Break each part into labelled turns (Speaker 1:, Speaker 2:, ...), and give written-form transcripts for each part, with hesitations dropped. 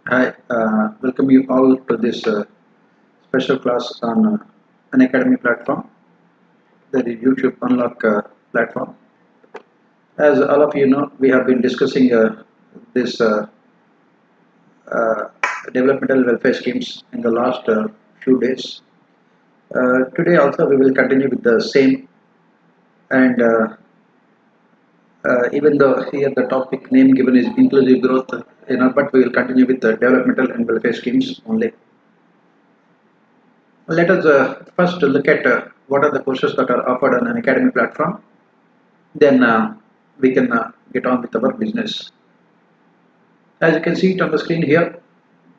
Speaker 1: Hi, welcome you all to this special class on Unacademy platform, the YouTube Unlock platform. As all of you know, we have been discussing this uh, developmental welfare schemes in the last few days. Today also we will continue with the same, and even though here the topic name given is inclusive growth, but we will continue with the developmental and welfare schemes only. Let us first look at what are the courses that are offered on an academy platform. Then we can get on with our business. As you can see it on the screen here,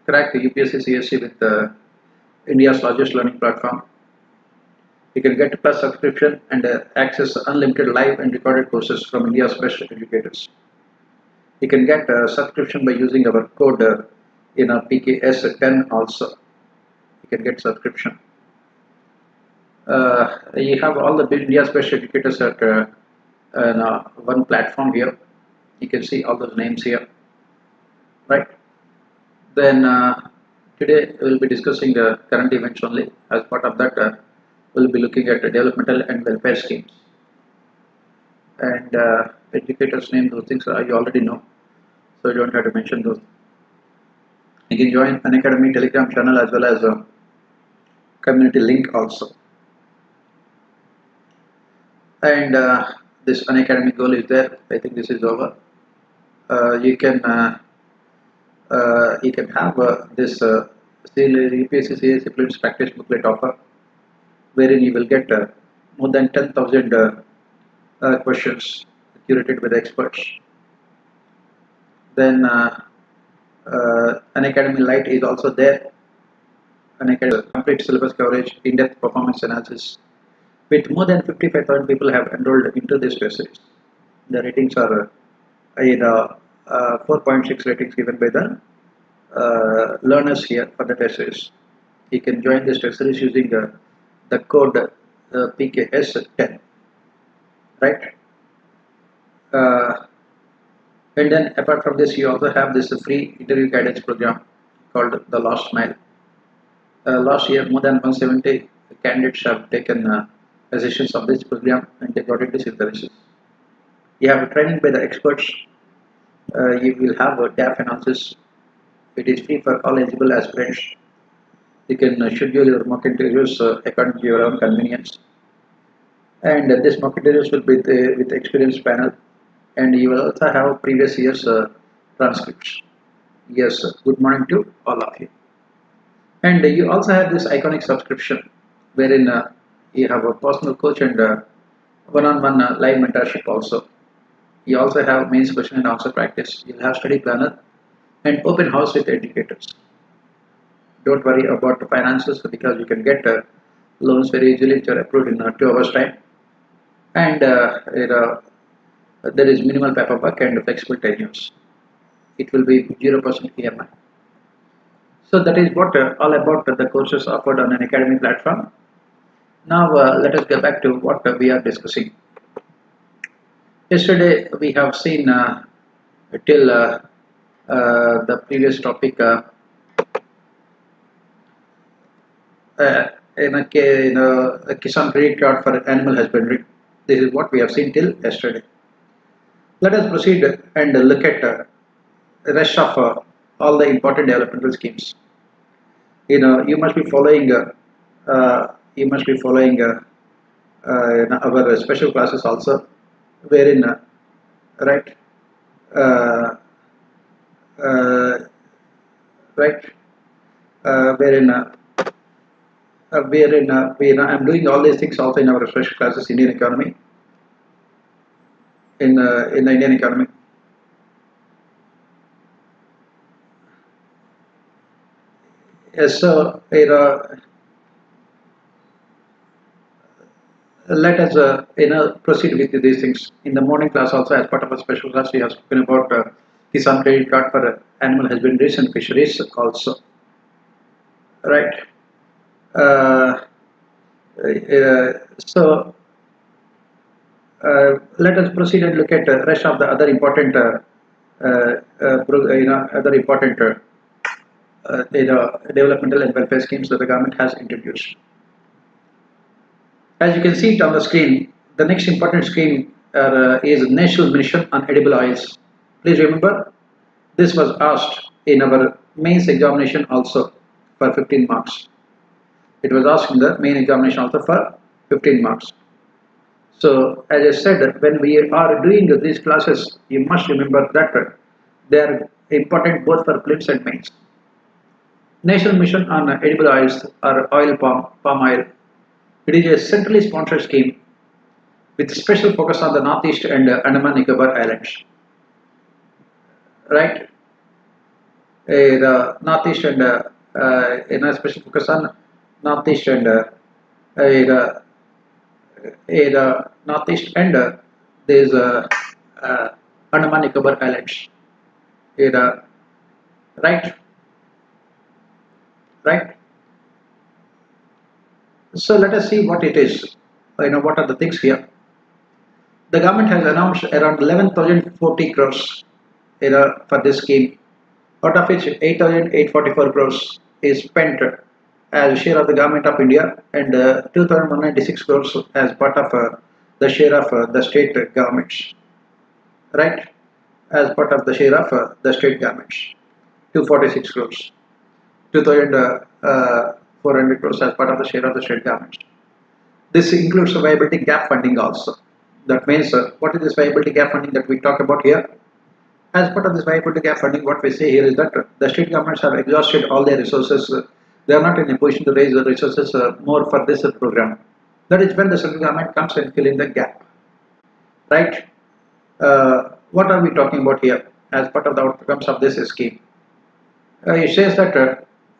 Speaker 1: crack the UPSC CSE with India's largest learning platform. You can get plus subscription and access unlimited live and recorded courses from India's best educators. You can get a subscription by using our code in a PKS10 also. You can get subscription. You have all the India's best educators at one platform here. You can see all those names here, right? Then today we will be discussing the current events only. As part of that, we will be looking at the developmental and welfare schemes. And educators name, those things you already know, so you don't have to mention those. You can join Unacademy Telegram channel as well as community link also. And this Unacademy goal is there. I think this is over. You can have this UPSC CSE Preparations practice booklet offer, wherein you will get more than 10,000 questions curated by the experts. Then Unacademy Lite is also there. Unacademy complete syllabus coverage, in-depth performance analysis. With more than 55,000 people have enrolled into this test series. The ratings are 4.6 ratings given by the learners here for the test series. You can join this test series using the code PKS10, right? And then apart from this, you also have this free interview guidance program called the Last Mile. Last year, more than 170 candidates have taken sessions of this program and they got into synthesis. You have training by the experts. You will have a DAF analysis. It is free for all eligible aspirants. You can schedule your mock interviews according to your own convenience. And this mock interviews will be with experienced panel, and you will also have previous year's transcripts. Yes, good morning to all of you. And you also have this iconic subscription, wherein you have a personal coach and one-on-one live mentorship also. You also have mains question and answer practice. You'll have study planner and open house with educators. Don't worry about the finances because you can get loans very easily which are approved in 2 hours time. And there is minimal paperwork and flexible tenures. It will be 0% EMI. So that is what all about the courses offered on an academy platform. Now let us get back to what we are discussing. Yesterday we have seen till the previous topic in a Kisan credit card for animal husbandry. This is what we have seen till yesterday. Let us proceed and look at the rest of all the important developmental schemes. You must be following. You must be following our special classes also, wherein right, uh, uh, right, wherein I'm doing all these things also in our special classes, Indian economy, in the Indian economy. Yes, so let us proceed with these things. In the morning class also, as part of a special class, we have spoken about Kisan credit card for animal husbandry and fisheries also, right? Uh, so let us proceed and look at the rest of the other important other important the developmental and welfare schemes that the government has introduced. As you can see it on the screen, the next important scheme is National Mission on Edible Oils. Please remember, this was asked in our mains examination also for 15 marks. It was asked in the main examination also for 15 marks. So, as I said, when we are doing these classes, you must remember that they are important both for prelims and mains. National Mission on Edible Oils or palm oil. It is a centrally sponsored scheme with special focus on the Northeast and Andaman Nicobar Islands. Right? The Northeast and special focus on Northeast and the Northeast and there is Andaman Nicobar Islands. Right? Right? So let us see what it is. What are the things here? The government has announced around 11,040 crores for this scheme, out of which 8,844 crores is spent as share of the government of India and 2,196 crores as part of the share of the state governments. Right? As part of the share of the state governments. 246 crores. 2,400 crores as part of the share of the state governments. This includes the viability gap funding also. That means, what is this viability gap funding that we talk about here? As part of this viability gap funding, what we say here is that the state governments have exhausted all their resources. They are not in a position to raise the resources more for this program. That is when the central government comes and fill in the gap. Right? What are we talking about here as part of the outcomes of this scheme? It says that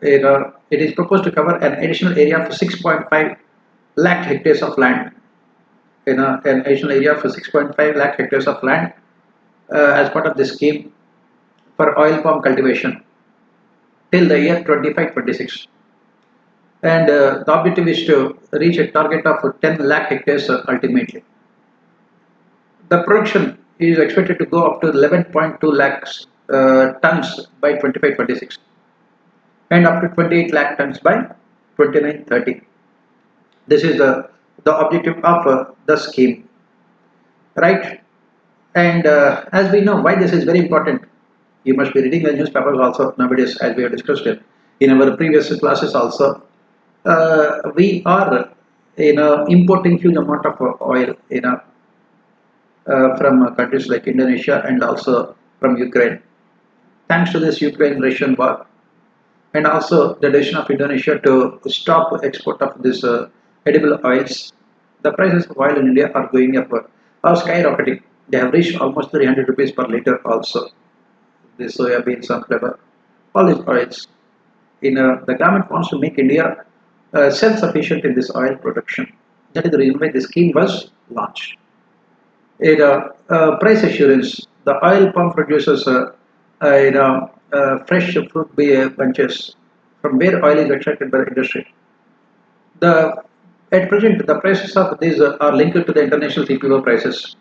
Speaker 1: it is proposed to cover an additional area of 6.5 lakh hectares of land. An additional area of 6.5 lakh hectares of land as part of this scheme for oil palm cultivation till the year 25-26. And the objective is to reach a target of 10 lakh hectares ultimately. The production is expected to go up to 11.2 lakhs tons by 25-26 and up to 28 lakh tons by 29-30. This is the objective of the scheme, right? And as we know why this is very important, you must be reading the newspapers also nowadays, as we have discussed it in our previous classes also. We are importing huge amount of oil from countries like Indonesia and also from Ukraine. Thanks to this Ukraine-Russian war and also the decision of Indonesia to stop export of this edible oils, the prices of oil in India are going up, are skyrocketing. They have reached almost 300 rupees per liter also. This soya bean, sunflower, all these oils. The government wants to make India self-sufficient in this oil production. That is the reason why this scheme was launched. Price assurance. The oil palm produces fresh fruit bunches from where oil is extracted by the industry. At present, the prices of these are linked to the international CPO prices.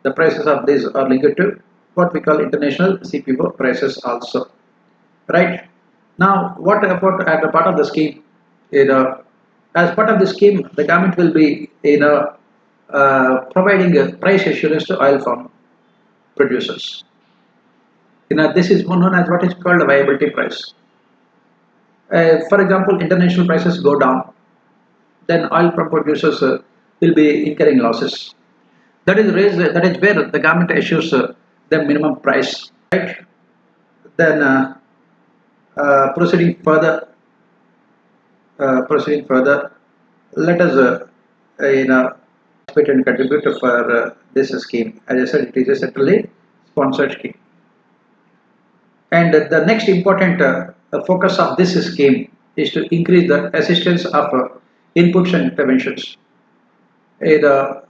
Speaker 1: The prices of these are linked to what we call international CPO prices also. Right? Now, what about as a part of the scheme? As part of the scheme, the government will be providing a price assurance to oil palm producers. This is known as what is called a viability price. For example, international prices go down, then oil palm producers will be incurring losses. That is where the government assures the minimum price. Right? Then proceeding further, let us participate and contribute for this scheme. As I said, it is a centrally sponsored scheme. And the next important focus of this scheme is to increase the assistance of inputs and interventions. The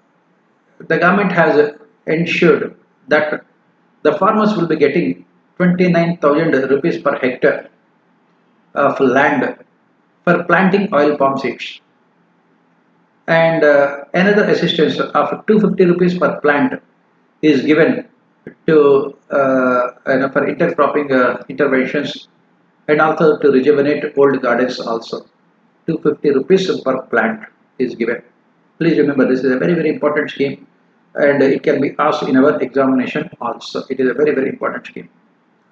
Speaker 1: government has ensured that the farmers will be getting 29,000 rupees per hectare of land for planting oil palm seeds. And another assistance of 250 rupees per plant is given to for intercropping interventions and also to rejuvenate old gardens also. 250 rupees per plant is given. Please remember, this is a very very important scheme, and it can be asked in our examination also. It is a very very important scheme,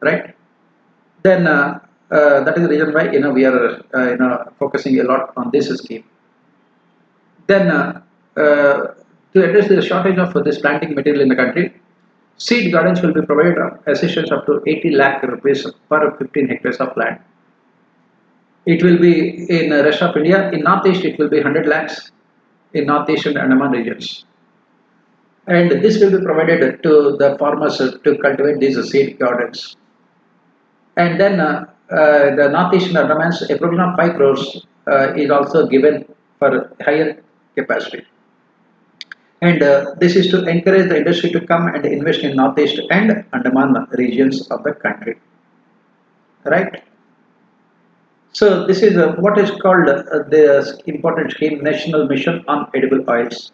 Speaker 1: right? Then that is the reason why we are focusing a lot on this scheme. Then to address the shortage of this planting material in the country, seed gardens will be provided assistance up to 80 lakh rupees per 15 hectares of land. It will be in the rest of India. In Northeast, it will be 100 lakhs in Northeast and Andaman regions. And this will be provided to the farmers to cultivate these seed gardens. And then the Northeast and Andamans, a provision of 5 crores is also given for higher capacity. And this is to encourage the industry to come and invest in Northeast and Andaman regions of the country. Right? So this is what is called the important scheme, National Mission on Edible Oils.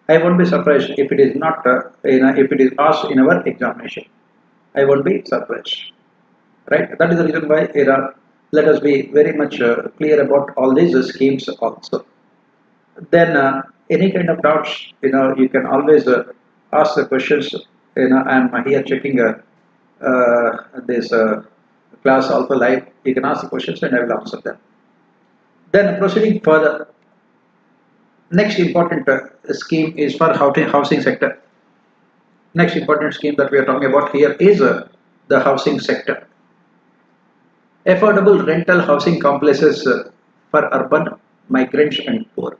Speaker 1: I won't be surprised if it is not, if it is asked in our examination. I won't be surprised. Right? That is the reason why let us be very much clear about all these schemes also. Then any kind of doubts, you can always ask the questions. I'm here checking this class also live. You can ask the questions and I will answer them. Then proceeding further, next important scheme is for housing sector. Next important scheme that we are talking about here is the housing sector. Affordable rental housing complexes for urban migrants and poor.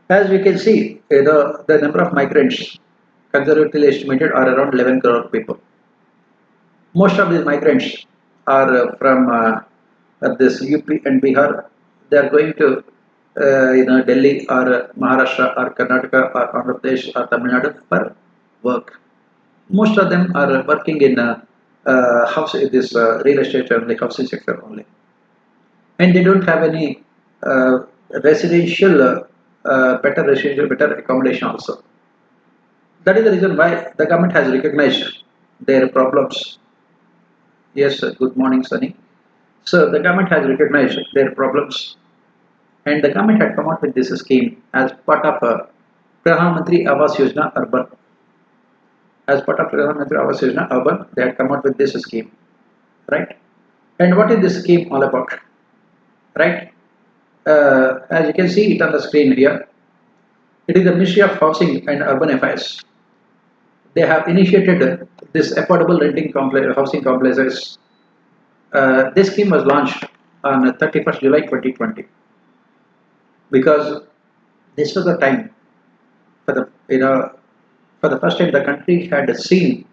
Speaker 1: As we can see, the number of migrants conservatively estimated are around 11 crore people. Most of these migrants are from this UP and Bihar. They are going to Delhi or Maharashtra or Karnataka or Andhra Pradesh or Tamil Nadu for work. Most of them are working in this real estate and the housing sector only, and they don't have any better accommodation also. That is the reason why the government has recognized their problems. Yes, good morning, Sunny. So the government has recognized their problems, and the government had come out with this scheme as part of Pradhan Mantri Awas Yojana Urban. As part of Pradhan Mantri Awas Yojana Urban, they had come out with this scheme, right? And what is this scheme all about, right? As you can see it on the screen here, it is the Ministry of Housing and Urban Affairs. They have initiated this affordable housing complexes. This scheme was launched on 31st July 2020 because this was the time for the first time the country had seen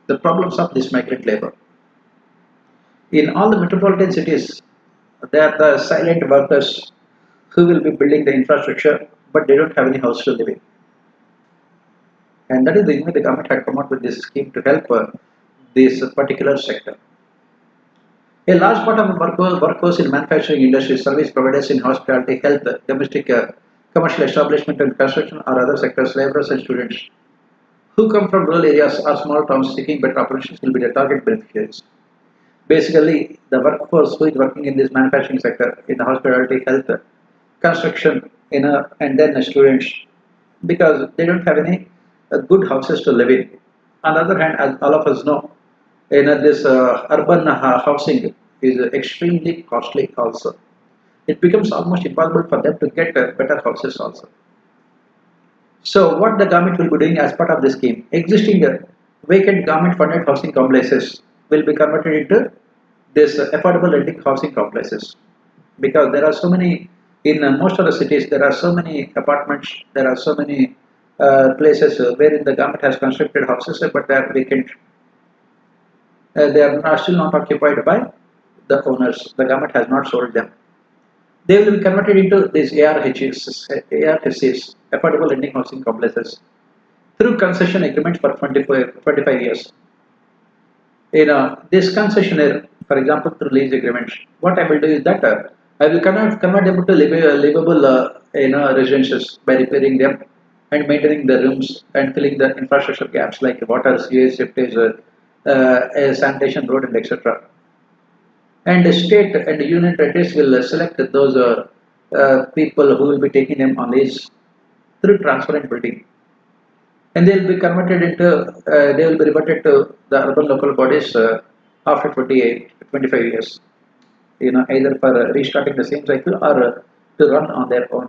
Speaker 1: the problems of this migrant labor. In all the metropolitan cities, they are the silent workers who will be building the infrastructure, but they don't have any house to live in. And that is the reason the government had come out with this scheme to help this particular sector. A large part of the workforce in manufacturing industry, service providers in hospitality, health, domestic, commercial establishment and construction or other sectors, laborers and students who come from rural areas or small towns seeking better opportunities will be the target beneficiaries. Basically, the workforce who is working in this manufacturing sector, in the hospitality, health, construction, and then the students, because they don't have any good houses to live in. On the other hand, as all of us know, this urban housing is extremely costly also. It becomes almost impossible for them to get better houses also. So what the government will be doing as part of this scheme, existing vacant government funded housing complexes will be converted into this affordable renting housing complexes, because there are so many in most of the cities. There are so many apartments, there are so many places wherein the government has constructed houses but they are vacant. They are still not occupied by the owners. The government has not sold them. They will be converted into these ARHCs, affordable renting housing complexes, through concession agreements for 25 years. This concessionaire, for example, through lease agreements, what I will do is that I will convert them to livable residences by repairing them and maintaining the rooms and filling the infrastructure gaps like water, sewage, septage, sanitation, road, and etc. and the state and the union territories will select those people who will be taking them on lease through transparent bidding, and they will be converted into they will be reverted to the urban local bodies after 28 25 years, either for restarting the same cycle or to run on their own.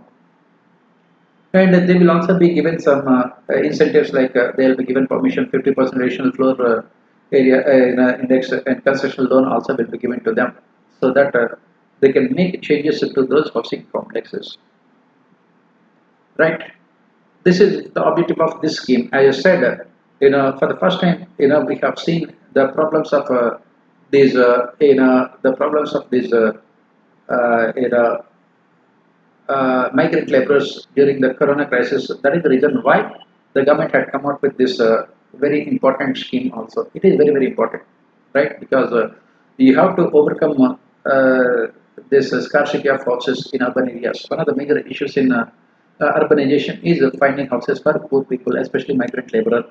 Speaker 1: And they will also be given some incentives, like they will be given permission 50% additional floor area index, and concessional loan also will be given to them, so that they can make changes to those housing complexes. Right? This is the objective of this scheme. As I said, for the first time, we have seen the problems of the problems of these migrant laborers during the corona crisis. That is the reason why the government had come out with this very important scheme also. It is very, very important, right? Because you have to overcome this scarcity of houses in urban areas. One of the major issues in urbanization is finding houses for poor people, especially migrant laborer.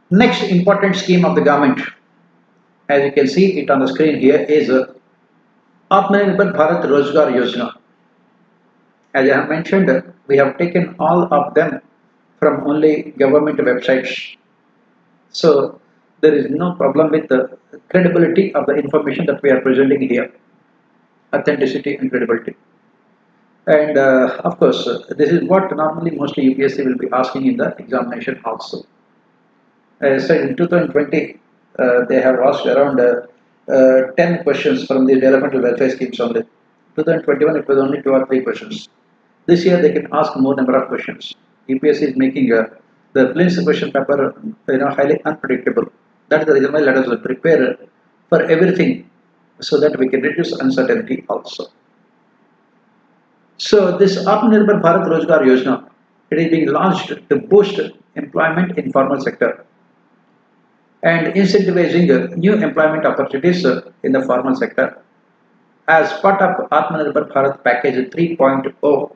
Speaker 1: Next important scheme of the government, as you can see it on the screen here, is Atmanirbhar Bharat Rozgar Yojana. As I have mentioned, we have taken all of them from only government websites. So there is no problem with the credibility of the information that we are presenting here, authenticity and credibility. And of course, this is what normally most UPSC will be asking in the examination also. As I said, in 2020, they have asked around 10 questions from the developmental welfare schemes only. 2021, it was only 2 or 3 questions. This year, they can ask more number of questions. UPSC is making the prelims question paper highly unpredictable. That is the reason why let us prepare for everything, so that we can reduce uncertainty also. So this Atmanirbhar Bharat Rozgar Yojana, it is being launched to boost employment in formal sector and incentivizing new employment opportunities in the formal sector as part of Atmanirbhar Bharat Package 3.0.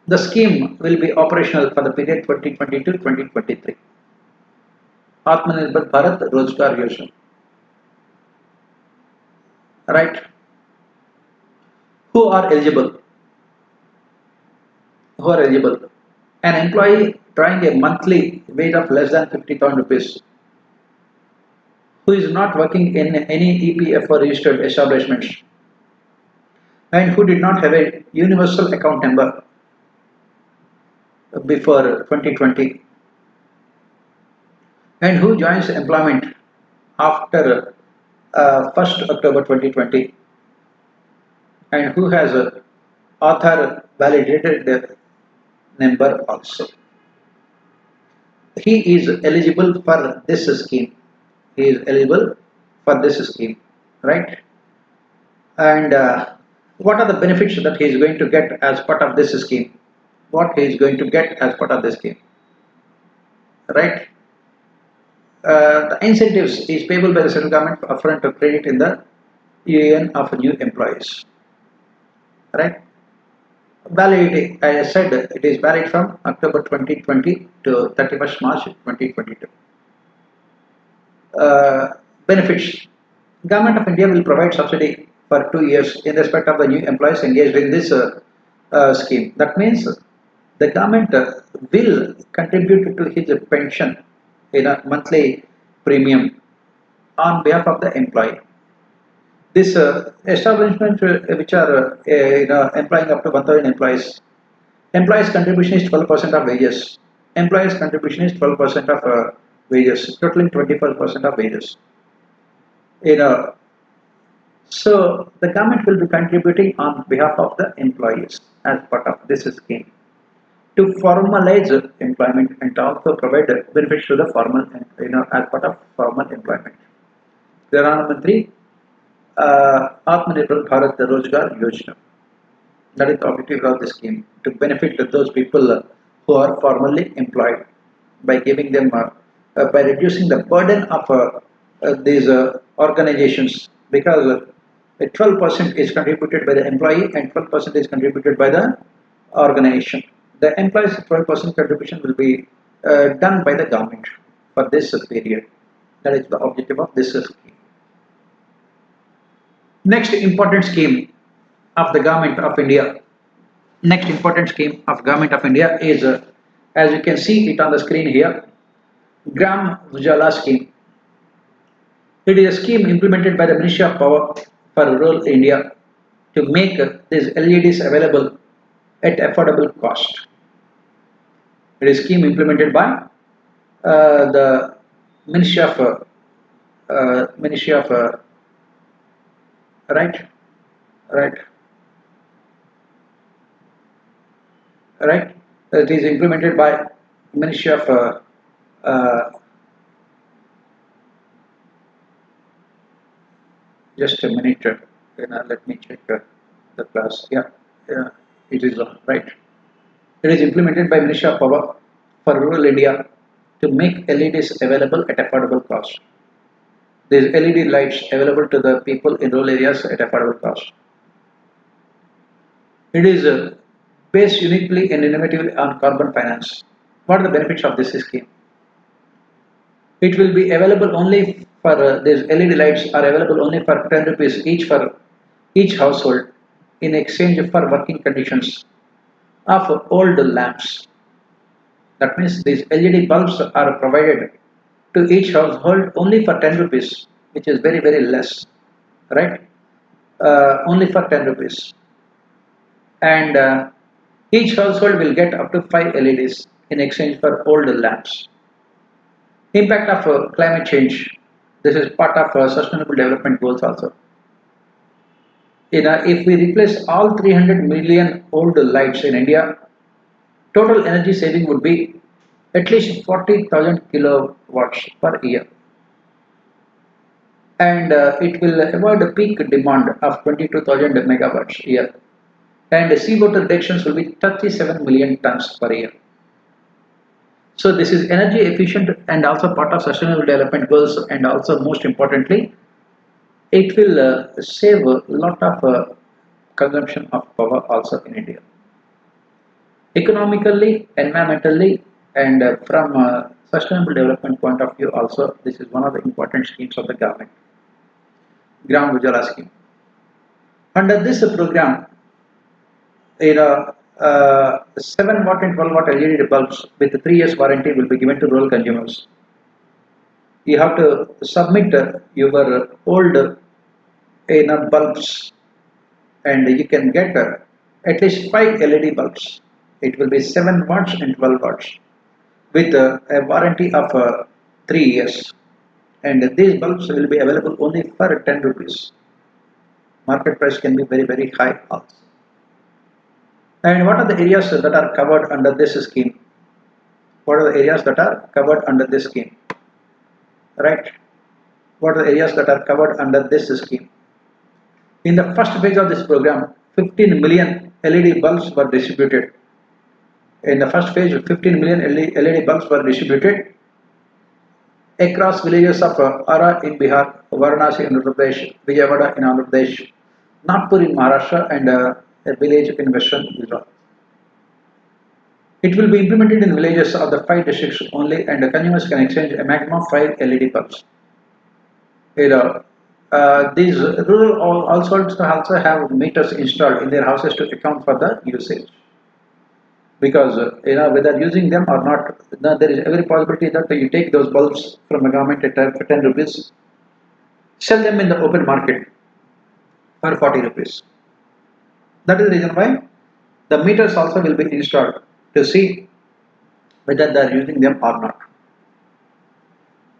Speaker 1: The scheme will be operational for the period 2020 to 2023. Atmanirbhar Bharat Rozgar Yojana. Right? Who are eligible? Who are eligible? An employee drawing a monthly wage of less than 50,000 rupees, who is not working in any EPFO registered establishments, and who did not have a universal account number before 2020, and who joins employment after 1st October 2020, and who has a Aadhaar validated number also. He is eligible for this scheme. He is eligible for this scheme, right? And what are the benefits that he is going to get as part of this scheme? What he is going to get as part of this scheme, right? The incentives is payable by the central government upfront to credit in the UAN of new employees, right? Validity, as I said, it is valid from October 2020 to 31st March 2022. Benefits. Government of India will provide subsidy for 2 years in respect of the new employees engaged in this scheme. That means the government will contribute to his pension in a monthly premium on behalf of the employee. This establishment which are employing up to 1,000 employees contribution is 12% of wages. Employees contribution is 12% of wages, totaling 24% of wages. So the government will be contributing on behalf of the employees as part of this scheme to formalize employment and also provide benefits to the formal, as part of formal employment. Pradhan Mantri Atmanirbhar Bharat Rozgar Yojana. That is the objective of the scheme, to benefit those people who are formally employed by giving them, by reducing the burden of these organizations, because 12% is contributed by the employee and 12% is contributed by the organization. The employee's 12% contribution will be done by the government for this period. That is the objective of this scheme. Next important scheme of the Government of India. Next important scheme of Government of India is, as you can see it on the screen here, Gram Ujala scheme. It is a scheme implemented by the Ministry of Power for Rural India to make these LEDs available at affordable cost. It is a scheme implemented by the Ministry of right, right, right. It is implemented by Ministry of uh, just a minute. Let me check the class. Yeah, yeah, it is right. It is implemented by Ministry of Power for Rural India to make LEDs available at affordable cost. These LED lights available to the people in rural areas at affordable cost. It is based uniquely and innovatively on carbon finance. What are the benefits of this scheme? It will be available only for these LED lights are available only for 10 rupees each for each household in exchange for working conditions of old lamps. That means these LED bulbs are provided to each household only for 10 rupees, which is very less, right? Only for 10 rupees. And each household will get up to 5 LEDs in exchange for old lamps. Impact of climate change. This is part of sustainable development goals also. If we replace all 300 million old lights in India, total energy saving would be at least 40,000 kilowatts per year. And it will avoid a peak demand of 22,000 megawatts a year. And CO2 reductions will be 37 million tons per year. So this is energy efficient and also part of sustainable development goals, and also most importantly, it will save a lot of consumption of power also in India. Economically, environmentally, and from a sustainable development point of view also, this is one of the important schemes of the government. Gram Ujala scheme. Under this program, 7 watt and 12 watt LED bulbs with 3 years warranty will be given to rural consumers. You have to submit your old bulbs, and you can get at least 5 LED bulbs. It will be 7 watts and 12 watts with a warranty of 3 years. And these bulbs will be available only for 10 rupees. Market price can be very high also. And what are the areas that are covered under this scheme? What are the areas that are covered under this scheme? Right? What are the areas that are covered under this scheme? In the first phase of this program, 15 million LED bulbs were distributed. In the first phase, 15 million LED bulbs were distributed across villages of Ara in Bihar, Varanasi in Uttar Pradesh, Vijayawada in Andhra Pradesh, Nagpur in Maharashtra, and a village in western Gujarat. It will be implemented in villages of the 5 districts only, and the consumers can exchange a maximum of 5 LED bulbs. These rural households also have meters installed in their houses to account for the usage. Because whether using them or not, there is every possibility that you take those bulbs from the government at 10 rupees, sell them in the open market for 40 rupees. That is the reason why the meters also will be installed to see whether they are using them or not.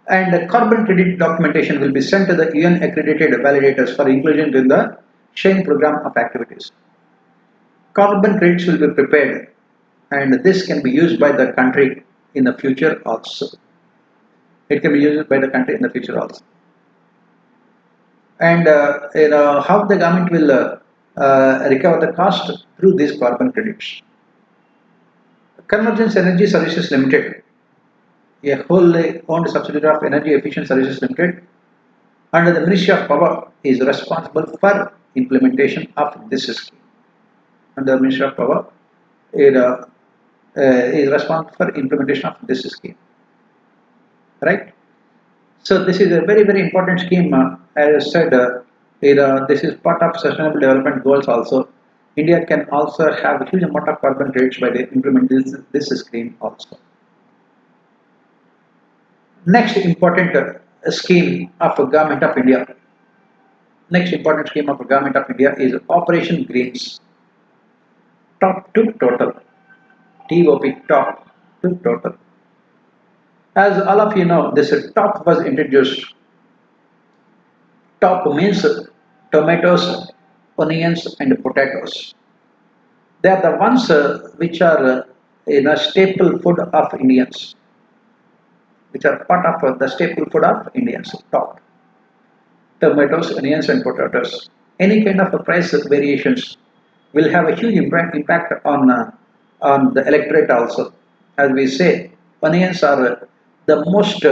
Speaker 1: And the carbon credit documentation will be sent to the UN accredited validators for inclusion in the sharing program of activities. Carbon credits will be prepared, and this can be used by the country in the future also. It can be used by the country in the future also. And how the government will recover the cost through these carbon credits. Convergence Energy Services Limited, a wholly owned subsidiary of Energy Efficient Services Limited, under the Ministry of Power, is responsible for implementation of this scheme. Under the Ministry of Power, it is responsible for implementation of this scheme. Right? So this is a very very important scheme. As I said, this is part of sustainable development goals also. India can also have a huge amount of carbon credits by the implementing this scheme also. Next important scheme of Government of India. Next important scheme of Government of India is Operation Greens. Top to total. TOP, top to total. As all of you know, this top was introduced. Top means tomatoes, onions, and potatoes. They are the ones which are in a staple food of Indians, which are part of the staple food of Indians. Top tomatoes, onions, and potatoes. Any kind of price variations will have a huge impact on the electorate also. As we say, onions are the most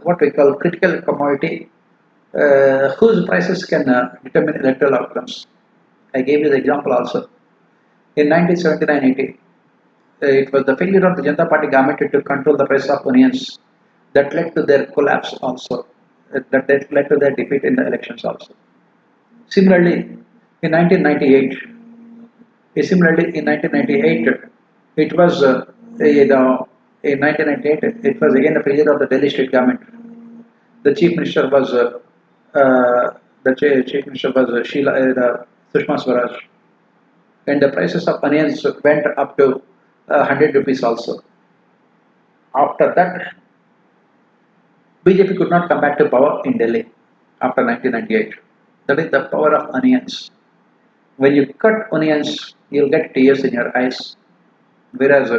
Speaker 1: what we call critical commodity whose prices can determine electoral outcomes. I gave you the example also. In 1979-80, it was the failure of the Janata Party government to control the price of onions that led to their collapse also, that led to their defeat in the elections also. Similarly, in 1998, it was in 1998 it was again the failure of the Delhi state government. The chief minister was chief minister was Sushma Swaraj, and the prices of onions went up to 100 rupees also. After that, BJP could not come back to power in Delhi after 1998. That is the power of onions. When you cut onions, you'll get tears in your eyes. Whereas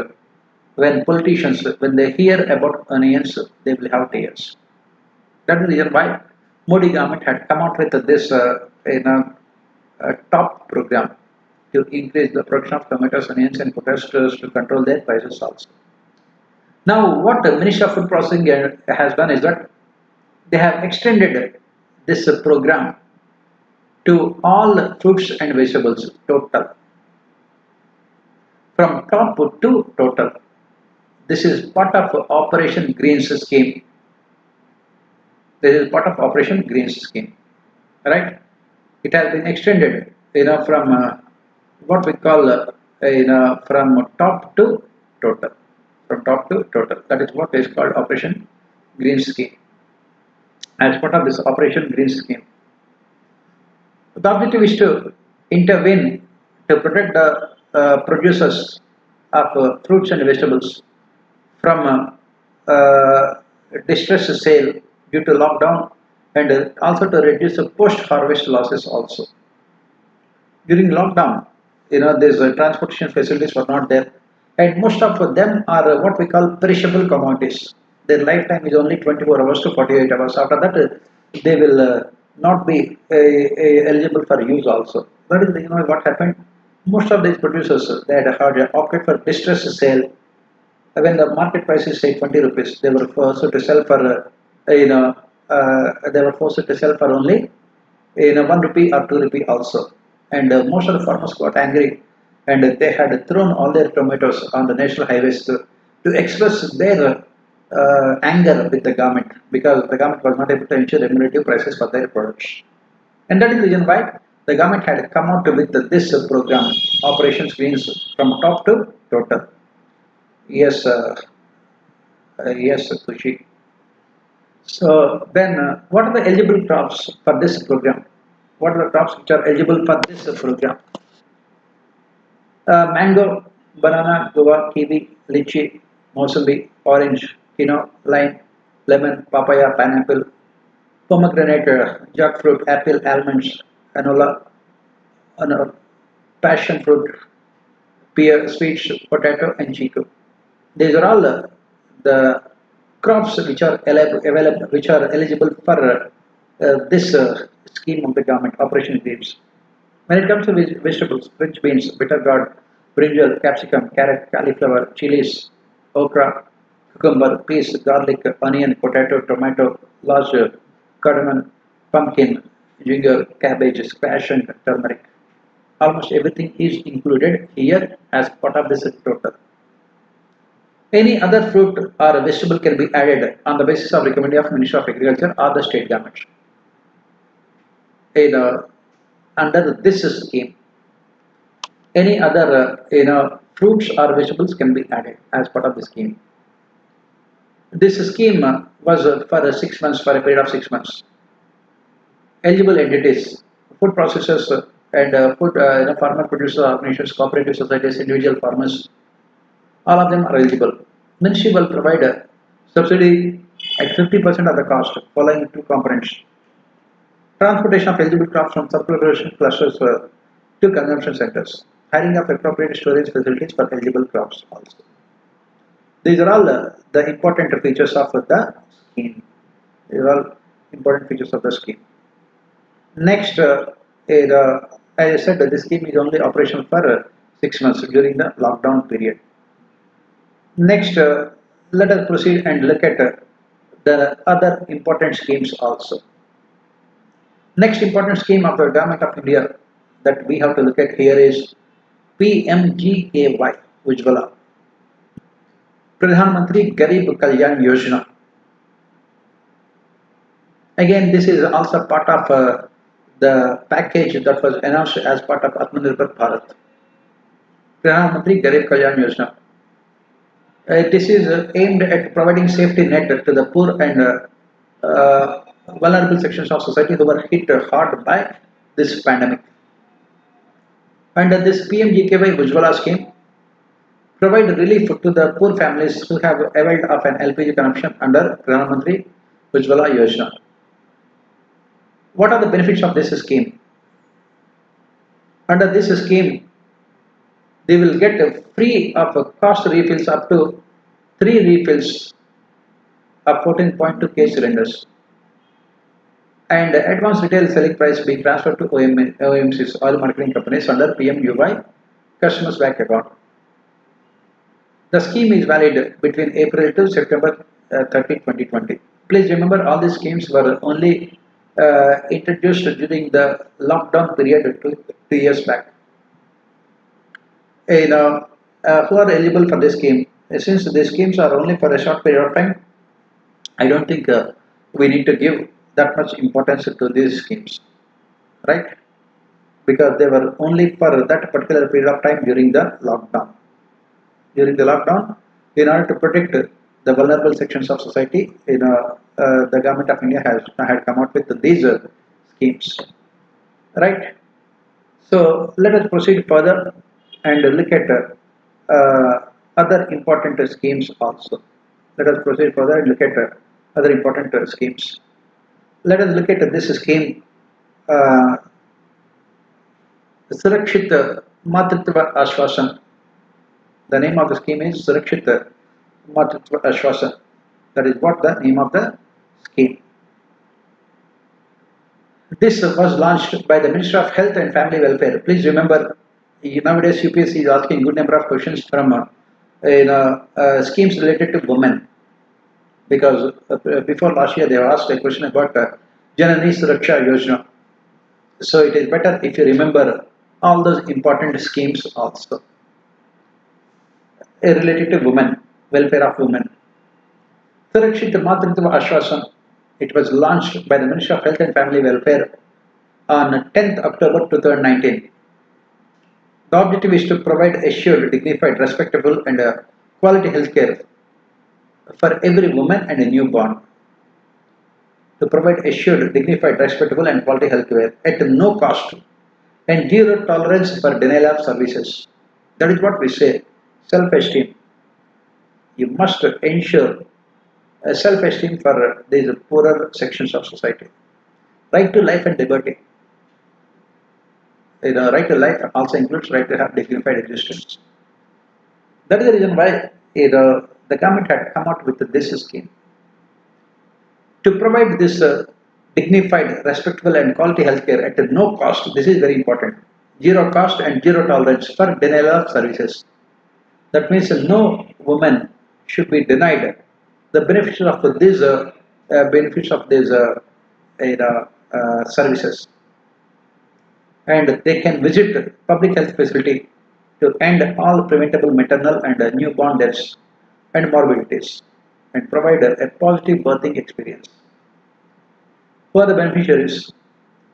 Speaker 1: when politicians, when they hear about onions, they will have tears. That is the reason why Modi government had come out with this top program to increase the production of tomatoes, onions, and potatoes to control their prices also. Now, what the Ministry of Food Processing has done is that they have extended this program to all fruits and vegetables total, from top to total. This is part of Operation Greens scheme. This is part of Operation Greens scheme, right? It has been extended, from what we call, from top to total, from top to total. That is what is called Operation Greens scheme. As part of this Operation Greens scheme, the objective is to intervene to protect the producers of fruits and vegetables from distress sale due to lockdown, and also to reduce the post-harvest losses also. During lockdown, these transportation facilities were not there, and most of them are what we call perishable commodities. Their lifetime is only 24 hours to 48 hours. After that, they will not be eligible for use also. That is, what happened. Most of these producers, they had opted for distress sale. When the market price is say 20 rupees, they were forced to sell for only 1 rupee or 2 rupee also. And most of the farmers got angry, and they had thrown all their tomatoes on the national highways to express their anger with the government, because the government was not able to ensure remunerative prices for their products. And that is the reason why the government had come out with this program, Operation Greens, from top to total. Yes, yes, Kushi. So then, what are the eligible crops for this program? What are the crops which are eligible for this program? Mango, banana, guava, kiwi, lychee, mosambi, orange, lime, lemon, papaya, pineapple, pomegranate, jackfruit, apple, almonds, canola, passion fruit, pear, sweets, potato, and chico. These are all the crops which are available, which are eligible for this scheme of the government, Operation Greens. When it comes to vegetables, French beans, bitter gourd, brinjal, capsicum, carrot, cauliflower, chilies, okra, cucumber, peas, garlic, onion, potato, tomato, large cardamom, pumpkin, ginger, cabbage, squash, and turmeric. Almost everything is included here as part of this total. Any other fruit or vegetable can be added on the basis of recommendation of Ministry of Agriculture or the state government. Under this scheme, any other fruits or vegetables can be added as part of the scheme. This scheme was for 6 months, for a period of 6 months. Eligible entities, food processors and food farmer producer organizations, cooperative societies, individual farmers, all of them are eligible. Ministry will provide a subsidy at 50% of the cost following two components. Transportation of eligible crops from surplus clusters to consumption centers. Hiring of appropriate storage facilities for eligible crops also. These are all the important features of the scheme. These are all important features of the scheme. Next, as I said, this scheme is only operational for 6 months during the lockdown period. Next, let us proceed and look at the other important schemes also. Next important scheme of the Government of India that we have to look at here is PMGKY Ujjwala, Pradhan Mantri Garib Kalyan Yojana. Again, this is also part of the package that was announced as part of Atmanirbhar Bharat. Pradhan Mantri Garib Kalyan Yojana. This is aimed at providing safety net to the poor and vulnerable sections of society who were hit hard by this pandemic. Under this PMGKY Ujjwala scheme, provide relief to the poor families who have availed of an LPG connection under Pradhan Mantri Ujjwala Yojana. What are the benefits of this scheme? Under this scheme, they will get free of cost refills up to 3 refills of 14.2 K cylinders, and advance retail selling price being transferred to OMCs, oil marketing companies, under PMUY customers bank account. The scheme is valid between April to September 30, 2020. Please remember, all these schemes were only introduced during the lockdown period 2 years back. Who are eligible for this scheme? Since these schemes are only for a short period of time, I don't think we need to give that much importance to these schemes, right? Because they were only for that particular period of time during the lockdown. During the lockdown, in order to protect the vulnerable sections of society, the Government of India had come out with these schemes, right? So let us proceed further and look at other important schemes also. Let us proceed further and look at other important schemes. Let us look at this scheme, Surakshit Matritva Ashwasan. The name of the scheme is Surakshit Matritva Ashwasan. That is what the name of the scheme. This was launched by the Ministry of Health and Family Welfare. Please remember, nowadays UPSC is asking good number of questions from schemes related to women. Because before last year they have asked a question about Janani Suraksha Yojana. So it is better if you remember all those important schemes also related to women, welfare of women. Surakshit Matritva Ashwasan, it was launched by the Ministry of Health and Family Welfare on 10th October 2019. The objective is to provide assured, dignified, respectable and quality health care for every woman and a newborn. To provide assured, dignified, respectable and quality health care at no cost and zero tolerance for denial of services. That is what we say, self-esteem. You must ensure self-esteem for these poorer sections of society. Right to life and liberty. Right to life also includes right to have dignified existence. That is the reason why the government had come out with this scheme. To provide this dignified, respectful and quality healthcare at no cost, this is very important. Zero cost and zero tolerance for denial of services. That means no woman should be denied the benefits of these services, and they can visit public health facility to end all preventable maternal and newborn deaths and morbidities and provide a positive birthing experience. For the beneficiaries,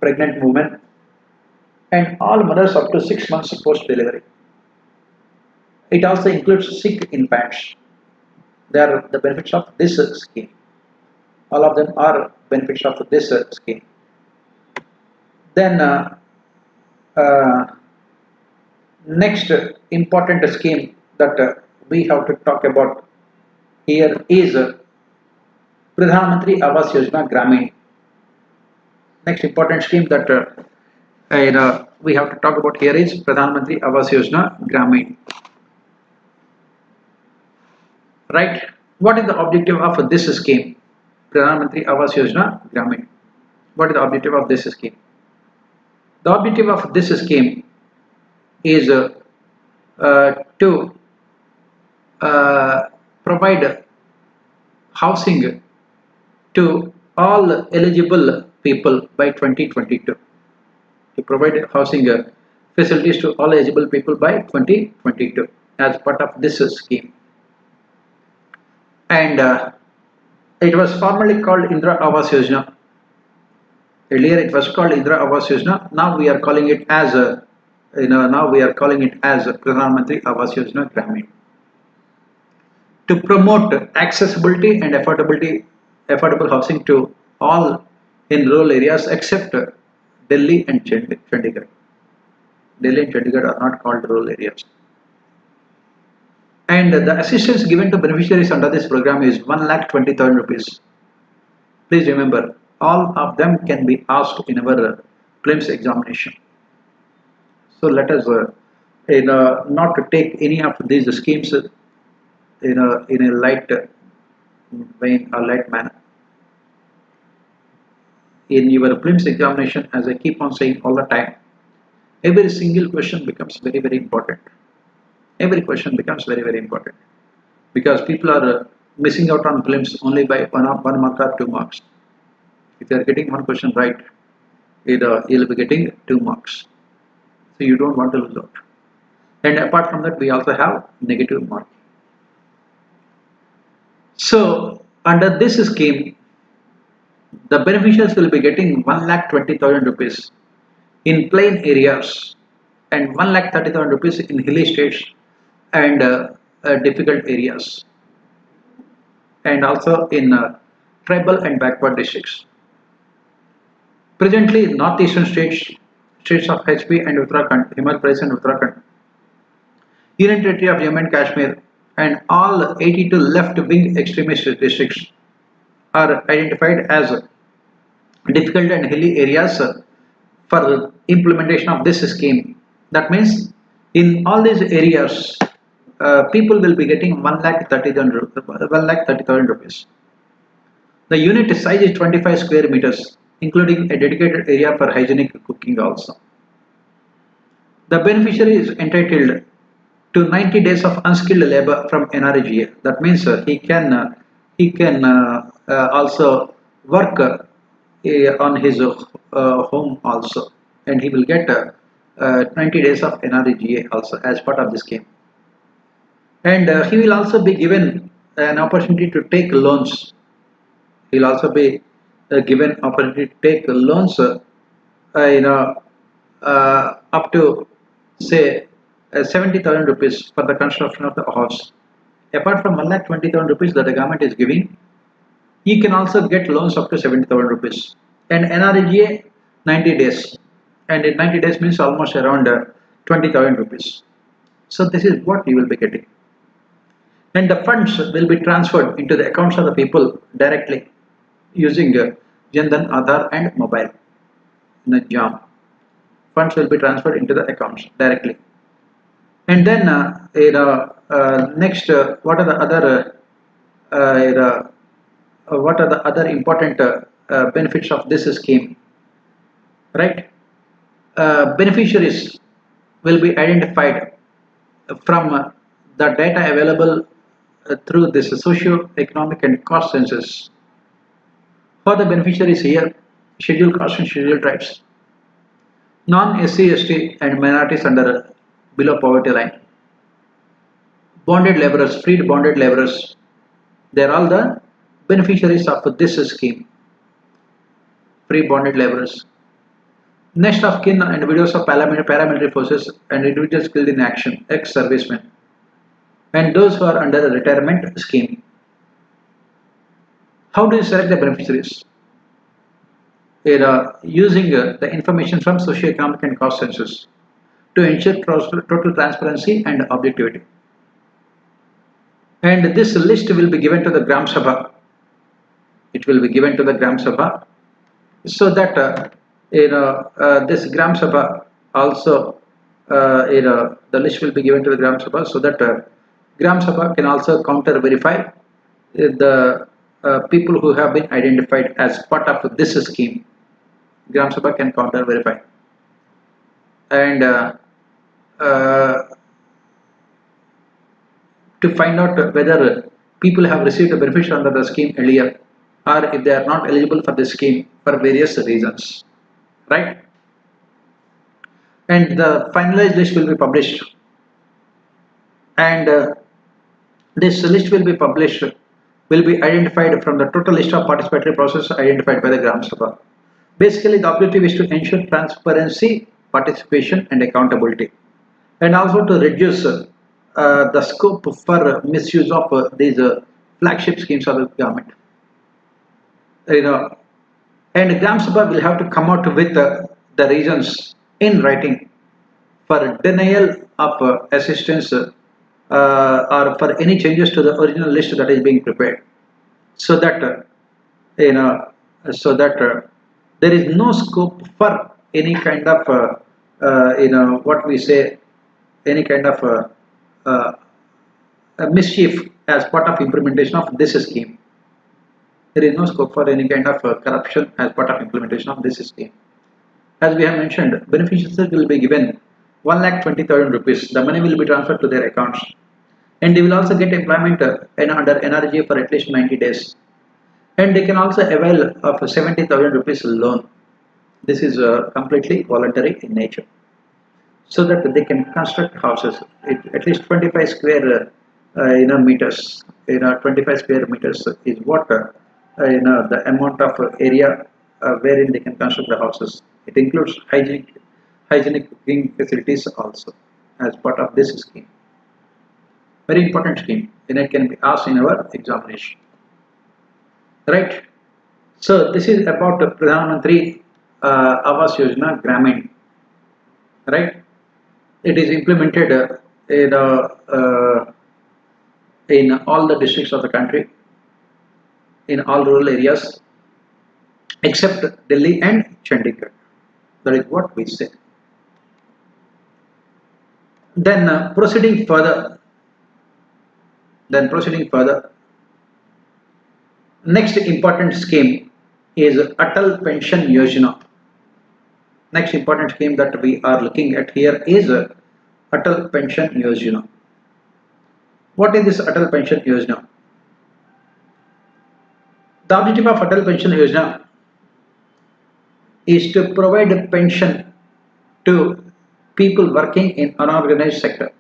Speaker 1: pregnant women and all mothers up to 6 months post delivery. It also includes sick infants. They are the benefits of this scheme. All of them are benefits of this scheme. Then uh, next important scheme that we have to talk about here is Pradhan Mantri Awas Yojana Gramin. Next important scheme that we have to talk about here is Pradhan Mantri Awas Yojana Gramin. Right? What is the objective of this scheme? Pradhan Mantri Awas Yojana Gramin. What is the objective of this scheme? The objective of this scheme is to provide housing to all eligible people by 2022. To provide housing facilities to all eligible people by 2022 as part of this scheme. And it was formerly called Indra Awas Yojana. Earlier it was called Indra Awas Yojana. Now we are calling it as Pradhan Mantri Awas Yojana Gramin. To promote accessibility and affordable housing to all in rural areas except Delhi and Chandigarh. Delhi and Chandigarh are not called rural areas. And the assistance given to beneficiaries under this program is 1,20,000 rupees. Please remember, all of them can be asked in our prelims examination. So let us not to take any of these schemes in a light vein or light manner. In your prelims examination, as I keep on saying all the time, every single question becomes very, very important. Every question becomes very, very important because people are missing out on prelims only by 1 mark or 2 marks. If you are getting one question right, you'll be getting 2 marks. So you don't want to lose out. And apart from that, we also have negative marking. So under this scheme, the beneficiaries will be getting 1,20,000 rupees in plain areas and 1,30,000 rupees in hilly states and difficult areas, and also in tribal and backward districts. Presently, northeastern states of HP and Uttarakhand, Himachal Pradesh and Uttarakhand, Union Territory of Jammu and Kashmir, and all 82 left-wing extremist districts are identified as difficult and hilly areas for implementation of this scheme. That means in all these areas, people will be getting 1,30,000 rupees. The unit size is 25 square meters, including a dedicated area for hygienic cooking also. The beneficiary is entitled to 90 days of unskilled labor from NRGA. That means he can also work on his home also, and he will get 90 days of NRGA also as part of the scheme. And he will also be given an opportunity to take loans. He will also be given opportunity to take loans, up to say 70,000 rupees for the construction of the house. Apart from 1,20,000 rupees that the government is giving, he can also get loans up to 70,000 rupees. And NRGA 90 days, and in 90 days means almost around 20,000 rupees. So this is what you will be getting. And the funds will be transferred into the accounts of the people directly using Jandan, Aadhaar and mobile. In a JAM, funds will be transferred into the accounts directly. And then next, what are the other important benefits of this scheme? Right? Beneficiaries will be identified from the data available through this socio-economic and cost census. For the beneficiaries here, scheduled castes and scheduled tribes, non-SC, ST and minorities under below poverty line, bonded laborers, freed bonded laborers, they are all the beneficiaries of this scheme, free bonded laborers. Next of kin and widows of paramilitary forces and individuals killed in action, ex-servicemen, and those who are under a retirement scheme. How do you select the beneficiaries? Using the information from socio-economic and cost census to ensure total transparency and objectivity. And this list will be given to the Gram Sabha. It will be given to the Gram Sabha, so that this Gram Sabha also the list will be given to the Gram Sabha, so that Gram Sabha can also counter verify the people who have been identified as part of this scheme. Gram Sabha can counter verify, and to find out whether people have received a benefit under the scheme earlier, or if they are not eligible for the scheme for various reasons, right? And the finalized list will be published, and this list will be published, will be identified from the total list of participatory process identified by the Gram Sabha. Basically, the objective is to ensure transparency, participation and accountability, and also to reduce the scope for misuse of these flagship schemes of the government. And Gram Sabha will have to come out with the reasons in writing for denial of assistance or for any changes to the original list that is being prepared, so that there is no scope for any kind of what we say, any kind of mischief as part of implementation of this scheme. There is no scope for any kind of corruption as part of implementation of this scheme. As we have mentioned, beneficiaries will be given 1,20,000 rupees. The money will be transferred to their accounts, and they will also get employment under NRG for at least 90 days. And they can also avail of 70,000 rupees loan. This is completely voluntary in nature, so that they can construct houses at least 25 square meters. 25 square meters is what the amount of area wherein they can construct the houses. It includes hygienic cooking facilities also as part of this scheme. Very important scheme, and it can be asked in our examination, right? So this is about the Pradhan Mantri Awas Yojana Gramin, right? It is implemented in all the districts of the country, in all rural areas except Delhi and Chandigarh. That is what we say. Then proceeding further, next important scheme is Atal Pension Yojana. Next important scheme that we are looking at here is Atal Pension Yojana. What is this Atal Pension Yojana? The objective of Atal Pension Yojana is to provide a pension to people working in unorganized sector.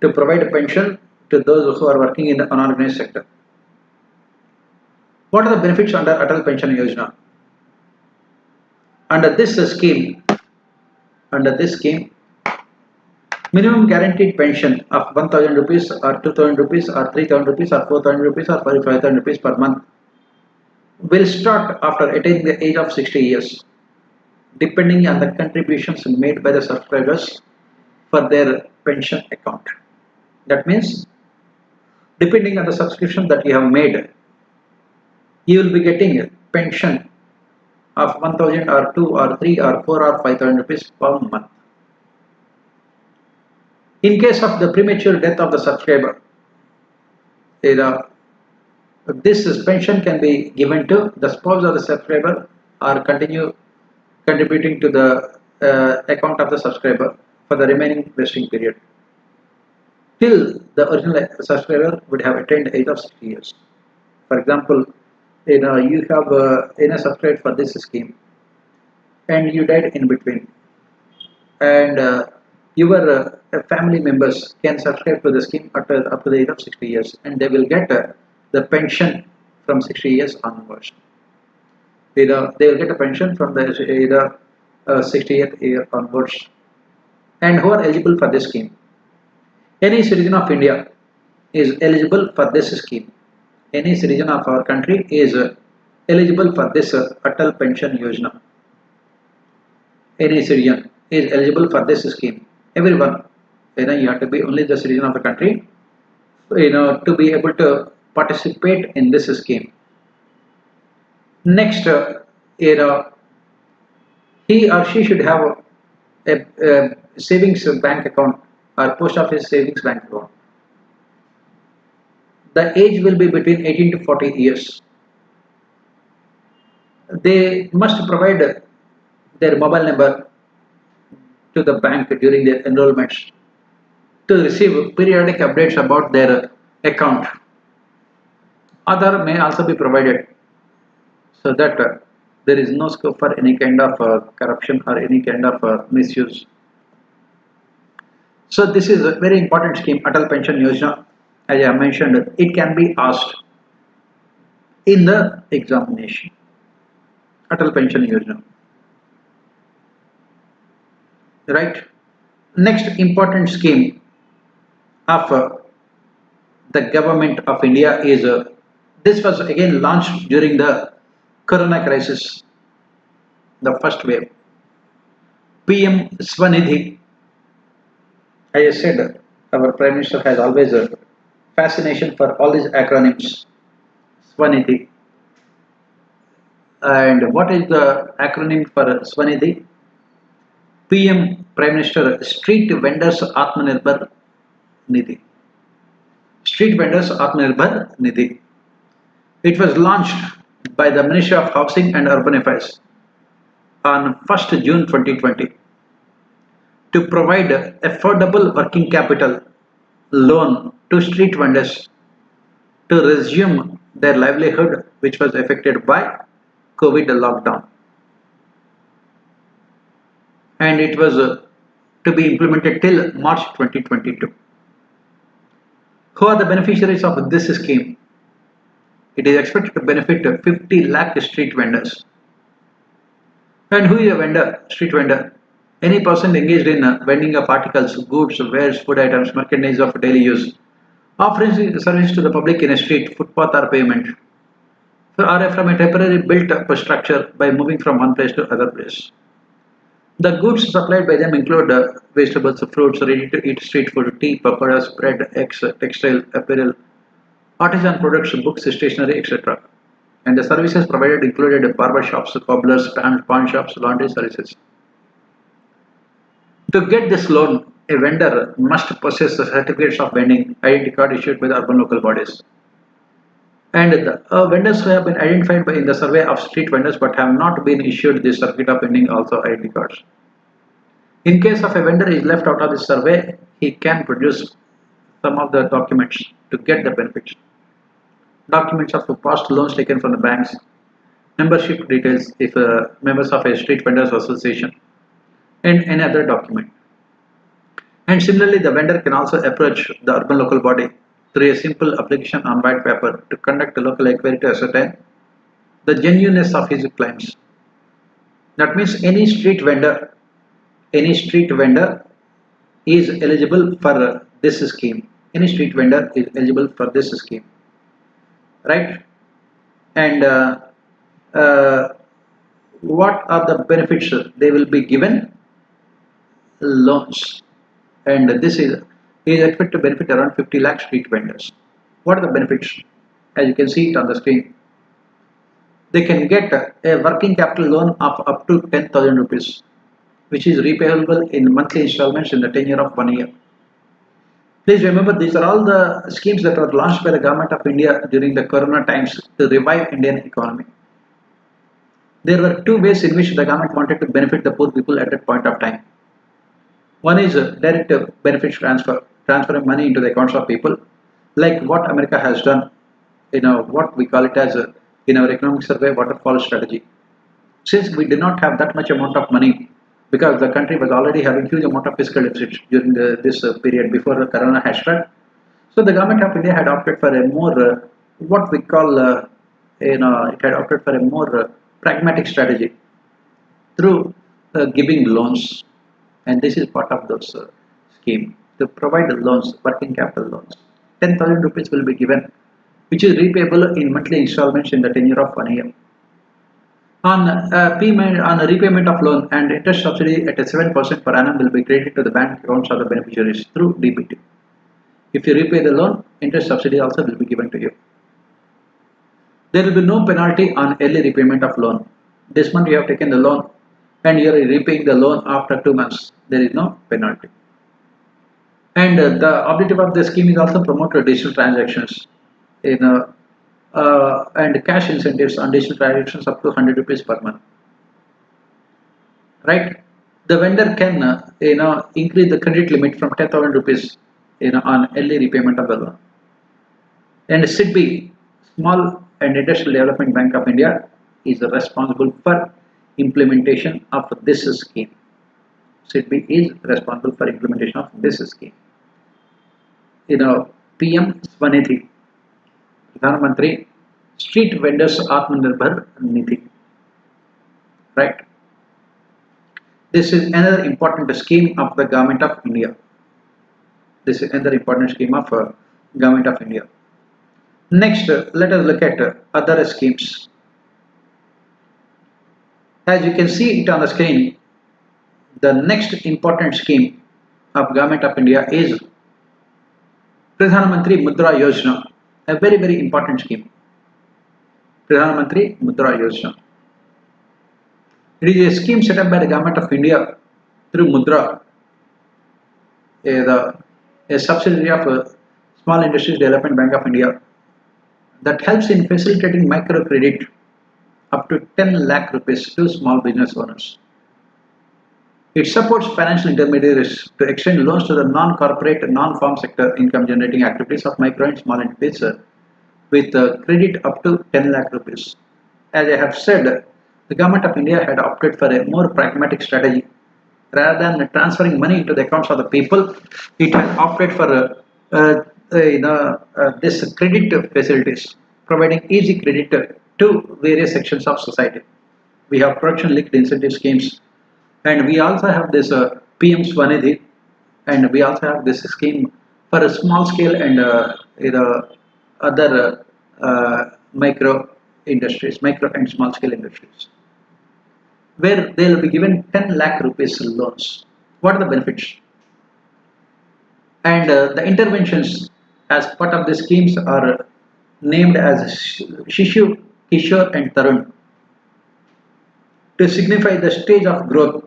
Speaker 1: To provide a pension to those who are working in the unorganized sector. What are the benefits under Atal Pension Yojana? Under this scheme, minimum guaranteed pension of 1,000 rupees or 2,000 rupees or 3,000 rupees or 4,000 rupees or 45,000 rupees per month will start after attaining the age of 60 years, depending on the contributions made by the subscribers for their pension account. That means, depending on the subscription that you have made, you will be getting a pension of 1,000 or 2 or 3 or 4 or 5,000 rupees per month. In case of the premature death of the subscriber, this pension can be given to the spouse of the subscriber or continue contributing to the account of the subscriber for the remaining vesting period till the original subscriber would have attained the age of 60 years. For example, you have subscribed for this scheme and you died in between, and your family members can subscribe to the scheme up to the age of 60 years, and they will get the pension from 60 years onwards. Either they will get a pension from the either 60th year onwards. And who are eligible for this scheme? Any citizen of India is eligible for this scheme. Any citizen of our country is eligible for this Atal Pension Yojana. Any citizen is eligible for this scheme. Everyone, you have to be only the citizen of the country, to be able to participate in this scheme. Next, he or she should have a savings bank account or post office savings bank account. The age will be between 18 to 40 years. They must provide their mobile number to the bank during their enrollments to receive periodic updates about their account. Other may also be provided so that there is no scope for any kind of corruption or any kind of misuse. So this is a very important scheme, Atal Pension Yojana. As I mentioned, it can be asked in the examination. Atal Pension Yojana. Right. Next important scheme of the government of India is this was again launched during the Corona crisis, the first wave. PM Swanidhi. As I said, our Prime Minister has always a fascination for all these acronyms. Swanidhi. And what is the acronym for Swanidhi? PM Prime Minister Street Vendors Atmanirbhar Nidhi. Street Vendors Atmanirbhar Nidhi. It was launched by the Ministry of Housing and Urban Affairs on 1st June 2020 to provide affordable working capital loan to street vendors to resume their livelihood, which was affected by COVID lockdown. And it was to be implemented till March 2022. Who are the beneficiaries of this scheme? It is expected to benefit 50 lakh street vendors. And who is a vendor? Street vendor. Any person engaged in vending of articles, goods, wares, food items, merchandise of daily use, offering service to the public in a street, footpath or pavement, or from a temporary built-up structure by moving from one place to other place. The goods supplied by them include vegetables, fruits, ready-to-eat street food, tea, pakoras, bread, eggs, textile, apparel, artisan products, books, stationery, etc. And the services provided included barber shops, cobblers, pawn shops, laundry services. To get this loan, a vendor must possess the certificates of vending identity card issued by the urban local bodies. And the vendors who have been identified in the survey of street vendors but have not been issued the certificate of vending also identity cards. In case of a vendor is left out of the survey, he can produce some of the documents to get the benefits. Documents of past loans taken from the banks, membership details if members of a street vendors association, and any other document. And similarly, the vendor can also approach the urban local body through a simple application on white paper to conduct a local inquiry to ascertain the genuineness of his claims. That means any street vendor is eligible for this scheme. Any street vendor is eligible for this scheme, right? And what are the benefits they will be given? Loans, and this is expected to benefit around 50 lakh street vendors. What are the benefits? As you can see it on the screen, they can get a working capital loan of up to 10,000 rupees, which is repayable in monthly installments in the tenure of 1 year. Please remember, these are all the schemes that were launched by the government of India during the Corona times to revive Indian economy. There were two ways in which the government wanted to benefit the poor people at that point of time. One is direct benefit transfer, transferring money into the accounts of people, like what America has done, what we call it as in our economic survey waterfall strategy. Since we did not have that much amount of money because the country was already having huge amount of fiscal deficit during this period before the corona had struck. So the government of India had opted for a more what we call it had opted for a more pragmatic strategy through giving loans, and this is part of those scheme to provide the loans, working capital loans. 10,000 rupees will be given, which is repayable in monthly installments in the tenure of 1 year. On a repayment of loan, and interest subsidy at a 7% per annum will be credited to the bank accounts of the beneficiaries through DBT. If you repay the loan, interest subsidy also will be given to you. There will be no penalty on early repayment of loan. This month you have taken the loan and you are repaying the loan after 2 months. There is no penalty. And the objective of the scheme is also promote digital transactions and cash incentives on digital transactions up to 100 rupees per month. Right? The vendor can increase the credit limit from 10,000 rupees on early repayment of the loan. And SIDBI, Small and Industrial Development Bank of India, is responsible for implementation of this scheme. SIDBI is responsible for implementation of this scheme. PM Swanidhi, Pradhan Mantri Street Vendors Atmanirbhar Nidhi. Right? This is another important scheme of the Government of India. This is another important scheme of Government of India. Next, let us look at other schemes. As you can see it on the screen, the next important scheme of Government of India is Pradhan Mantri Mudra Yojana, a very, very important scheme. Pradhan Mantri Mudra Yojana. It is a scheme set up by the Government of India through Mudra, a subsidiary of Small Industries Development Bank of India, that helps in facilitating microcredit up to 10 lakh rupees to small business owners. It supports financial intermediaries to extend loans to the non-corporate, non-farm sector income generating activities of micro and small entities with credit up to 10 lakh rupees. As I have said, the Government of India had opted for a more pragmatic strategy. Rather than transferring money into the accounts of the people, it had opted for this credit facilities, providing easy credit to various sections of society. We have production linked incentive schemes, and we also have this PM Swanidhi, and we also have this scheme for a small scale and other micro industries, micro and small scale industries, where they will be given 10 lakh rupees loans. What are the benefits? And the interventions as part of the schemes are named as Shishu, Kishore and Tarun to signify the stage of growth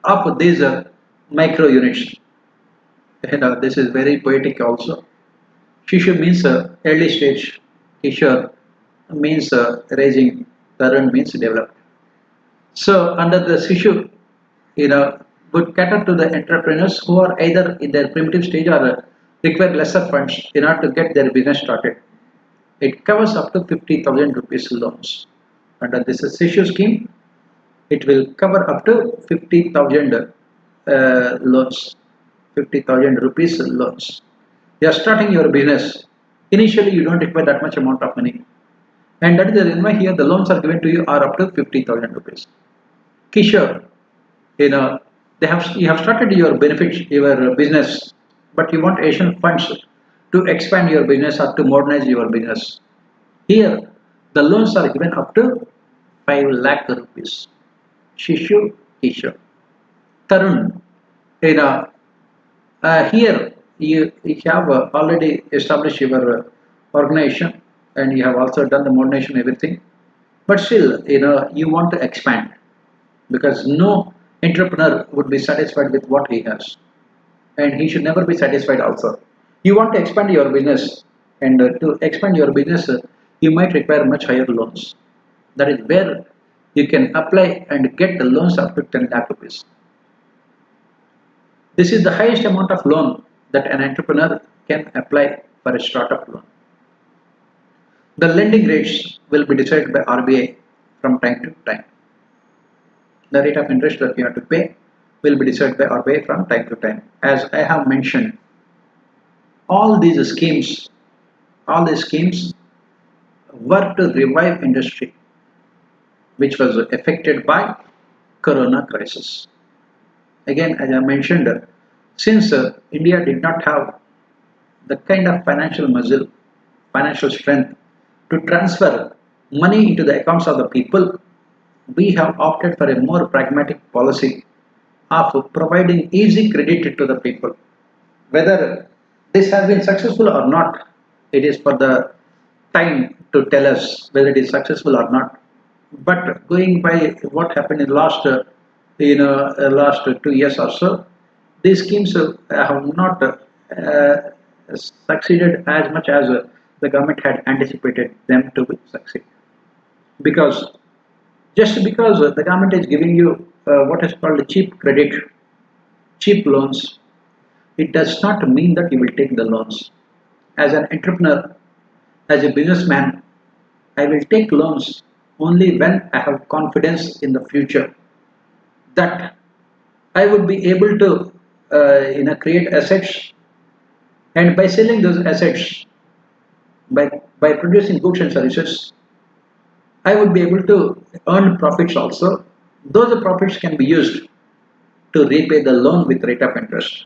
Speaker 1: of these micro units. And this is very poetic also. Shishu means early stage, Kishore means raising, Tarun means developed. So under the Shishu, would cater to the entrepreneurs who are either in their primitive stage or require lesser funds in order to get their business started. It covers up to 50,000 rupees loans. Under this Shishu scheme, it will cover up to 50,000 loans, 50,000 rupees loans. You are starting your business. Initially, you don't require that much amount of money, and that is the reason why here the loans are given to you are up to 50,000 rupees. Kishore, you have started your business, but you want Asian funds to expand your business or to modernize your business. Here, the loans are given up to 5 lakh rupees. Shishu, Kishore. Tarun, here you have already established your organization and you have also done the modernization everything, but still you want to expand, because no entrepreneur would be satisfied with what he has, and he should never be satisfied also. You want to expand your business, and to expand your business you might require much higher loans. That is where you can apply and get the loans up to 10 lakh rupees. This is the highest amount of loan that an entrepreneur can apply for a startup loan. The lending rates will be decided by RBI from time to time. The rate of interest that you have to pay will be decided by RBI from time to time. As I have mentioned, all these schemes were to revive industry which was affected by corona crisis. Again, as I mentioned, since India did not have the kind of financial muscle, financial strength to transfer money into the accounts of the people, we have opted for a more pragmatic policy of providing easy credit to the people. Whether this has been successful or not, it is for the time to tell us whether it is successful or not. But going by what happened in last 2 years or so, these schemes have not succeeded as much as the government had anticipated them to succeed. Because just because the government is giving you what is called cheap credit, cheap loans, it does not mean that you will take the loans. As an entrepreneur, as a businessman, I will take loans only when I have confidence in the future that I would be able to create assets, and by selling those assets, by producing goods and services, I would be able to earn profits also. Those profits can be used to repay the loan with rate of interest.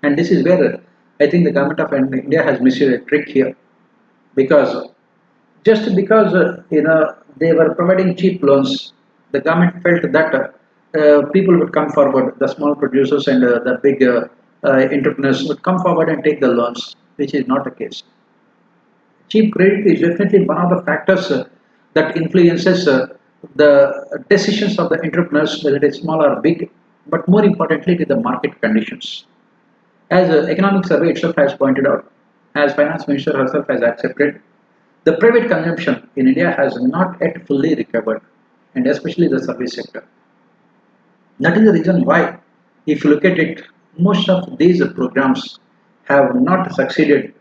Speaker 1: And this is where I think the government of India has missed a trick here, because just because they were providing cheap loans, the government felt that people would come forward, the small producers and the big entrepreneurs would come forward and take the loans, which is not the case. Cheap credit is definitely one of the factors that influences the decisions of the entrepreneurs, whether it is small or big, but more importantly, to the market conditions. As economic survey itself has pointed out, as finance minister herself has accepted, the private consumption in India has not yet fully recovered, and especially the service sector. That is the reason why, if you look at it, most of these programs have not succeeded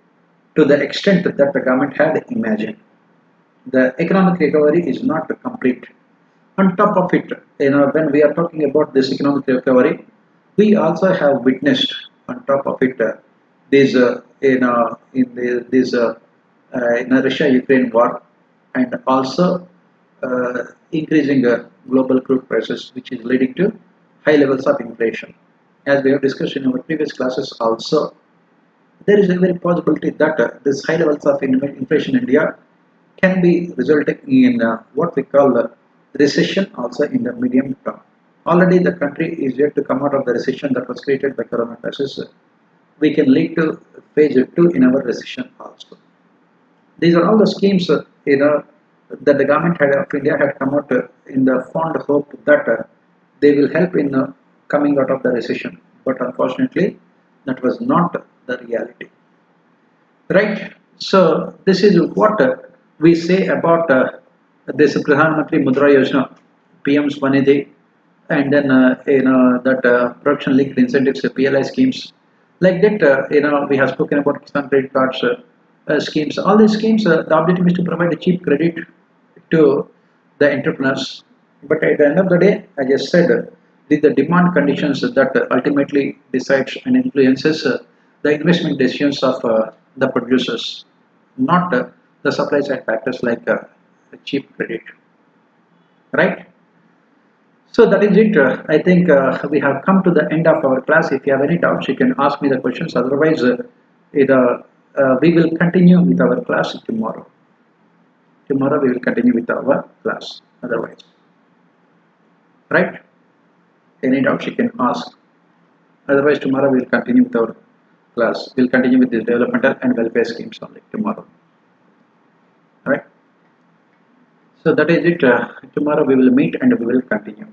Speaker 1: to the extent that the government had imagined. The economic recovery is not complete. On top of it, when we are talking about this economic recovery, we also have witnessed on top of it this in the Russia-Ukraine war, and also increasing global crude prices, which is leading to high levels of inflation. As we have discussed in our previous classes also, there is a very possibility that this high levels of inflation in India can be resulting in what we call recession also in the medium term. Already the country is yet to come out of the recession that was created by corona crisis. We can lead to phase 2 in our recession also. These are all the schemes that the government of India had come out in the fond hope that they will help in coming out of the recession. But unfortunately, that was not the reality. Right? So this is what we say about this Pradhan Mantri Mudra Yojana, PM Swanidhi, and then that production linked incentives, PLI schemes. Like that, we have spoken about Kisan credit cards schemes. All these schemes, the objective is to provide a cheap credit to the entrepreneurs. But at the end of the day, I just said, the demand conditions that ultimately decides and influences the investment decisions of the producers, not the supply side factors like cheap credit. Right? So that is it. I think we have come to the end of our class. If you have any doubts, you can ask me the questions. Otherwise, we will continue with our class tomorrow. Tomorrow we will continue with our class. Otherwise, right? Any doubts, you can ask. Otherwise, tomorrow we will continue with our class. We will continue with the developmental and welfare schemes only tomorrow. Right? So that is it. Tomorrow we will meet and we will continue.